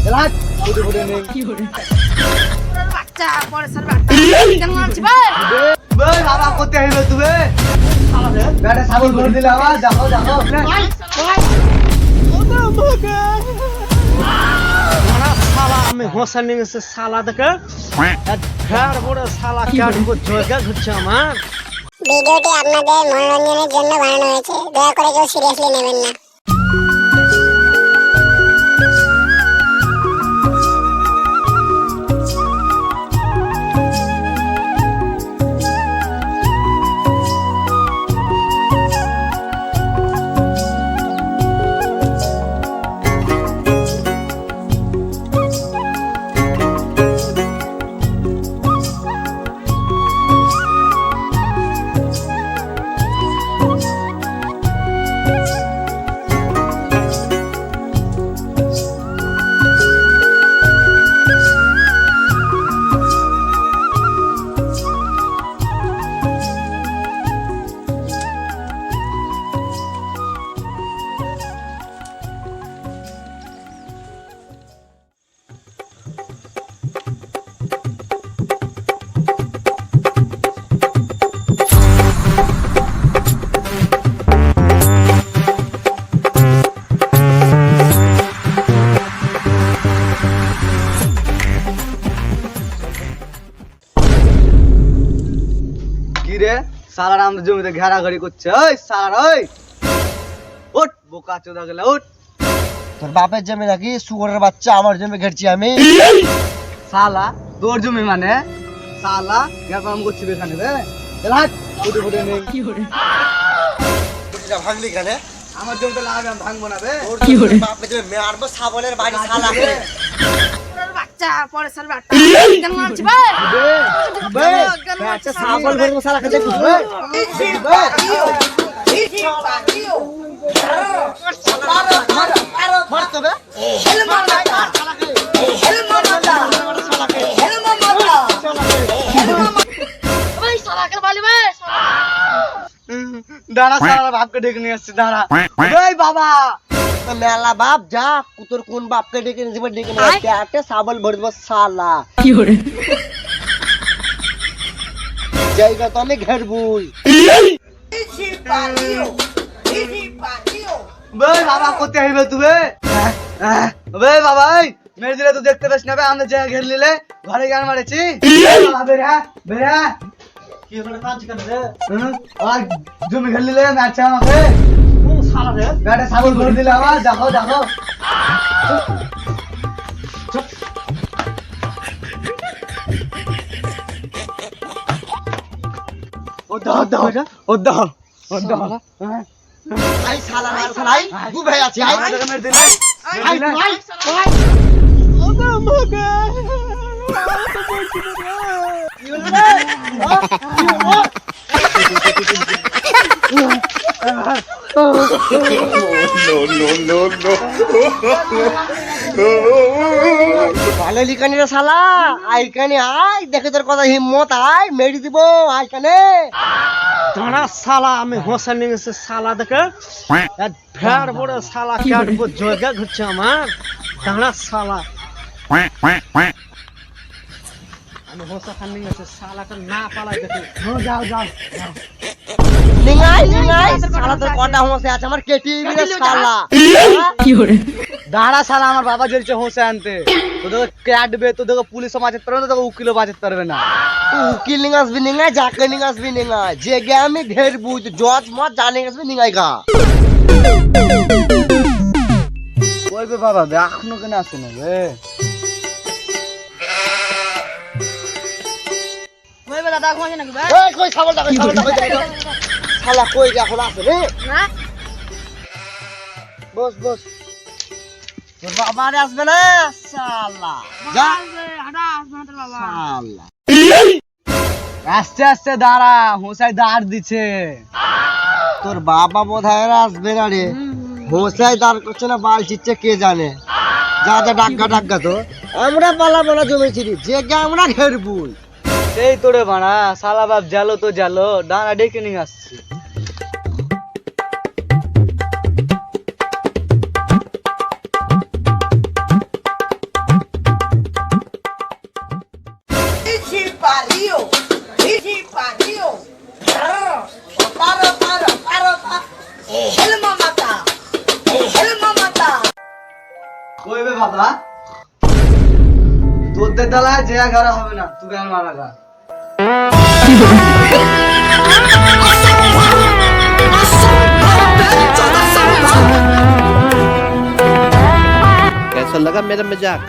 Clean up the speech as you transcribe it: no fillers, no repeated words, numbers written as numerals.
এলাক ফুটে ফুটে নেই কি করে বাচ্চা পরে সার বাচ্চা কেন মারছিস ভাই ভাই বাবা করতে হইবে তুমি বেটা ছাগল ভরে দিলে আবার দেখো দেখো साला हमें होसा नहीं से साला तक घर बड़ा साला क्या को जगह घुचा मार ভিডিওটি আপনাদের মনোরঞ্জনের জন্য বানানো হয়েছে, দয়া করে কেউ সিরিয়াসলি নেবেন না। রে সালার আমাদের জমিতে ঘেরাঘড়ি করছে ওই সালার ওই উঠ বোকা চোদা গেলে উঠ তোর বাপের জমি নাকি শুয়োরের বাচ্চা আমার জমি ঘেরছি আমি সালা তোর জমি মানে সালা গ্যাপাম করছি এখানে রে এলাক ফুটে ফুটে নেই কি করে কুটিটা ভাঙলি কেন আমার জমিতে লাগাবে আমি ভাঙবো না রে কি করে বাপের জমি মারবো ছাগলের বাড়ি শালা বাচ্চা পরে সার বাচ্চা কেন মারছিস ভাই একটা ছাগল ভরবো শালা খেতে বুঝবে মার তবে ভাই সালাকে বলি ভাই দাঁড়া সালার বাপকে ডেকে নিয়ে আসছি দাঁড়া ওই বাবা মেলা বাপ যা তোর কোন বাপকে ডেকে নিয়ে যাবে ডেকে নিয়ে একটা ছাগল ভরবো শালা কি করে জায়গা তো আমি ঘেরবুই ওই বাবা করতে হইবে তুমি ওই বাবা ওই মেরে দিলে তো দেখতে পাস না বে আমরা জায়গা ঘের নিলে ঘরে গান মারেছি বাবা বেরা বেরা কি হলো কাজ কেন রে আর জমি ঘের নিলে মারছে আমাকে কোন শালা রে বেটা ছাগল ভরে দিলে আবার দেখো দেখো ও দাও দাও ও দাও ও দাও আই শালা মার শালা আই গু ভাই আছে আই মেরে দিলে আই আই ভালো লিখানি রে শালা আইখানে আয় দেখে তোর কথা হিম্মত আয় মেরে দিব আইখানে দাঁড়া শালা আমি হোসা নিয়ে সে শালা দেখে ভেড় বড় শালা ক্যাট को জগা ঘুরছে আমার দাঁড়া শালা আমি হোসা খান নিয়ে সে শালাটা না পালাই দেখে যাও যাও নিঙাই নিঙাই শালা তোর কটা হোসে আছে আমার কেটি রে শালা কি করে দাঁড়া শালা আমার বাবা জ্বলছে হোসে আনতে তোদেরকে কাটবে তোদেরকে পুলিশ বাঁচাতে পারবে না তোদেরকে উকিলও বাঁচাতে পারবে না তুই উকিল নিয়ে আসবি নিঙাই যাকে নিয়ে আসবি নিঙাই যে গে আমি ঢের বুঝ জজ মত জানে আসবি নিঙাই গা বলবে বাবা এখনো কেন আসে না রে ওই বেলা দাগ মাঝে নাকি ভাই এই কই ছাগলটা কই শালা কই গে এখন আছে রে না বস বস তোর বাবা রে আসবে না শালা যা হাঁটা আসবে তোর বাবা শালা আস্তে আস্তে দাঁড়া হোসাই দাঁড় দিছে তোর বাবা বোধহয় আর আসবে না রে হোসাই দাঁড় করছে না বাল চিচ্ছে কে জানে যা যা ডাক্কা ডাক্কা তো আমরা পালাবো না জমি ছিড়ি যে গে আমরা ঘেরবুই সেই তোরে বানা শালা বাপ জালো তো জালো দাঁড়া ডেকে নিয়ে আসছি ওই বে বাবা তোদের দালায় যে ঘরে হবে না তুই গান মারা গা कैसा लगा मेरा मजाक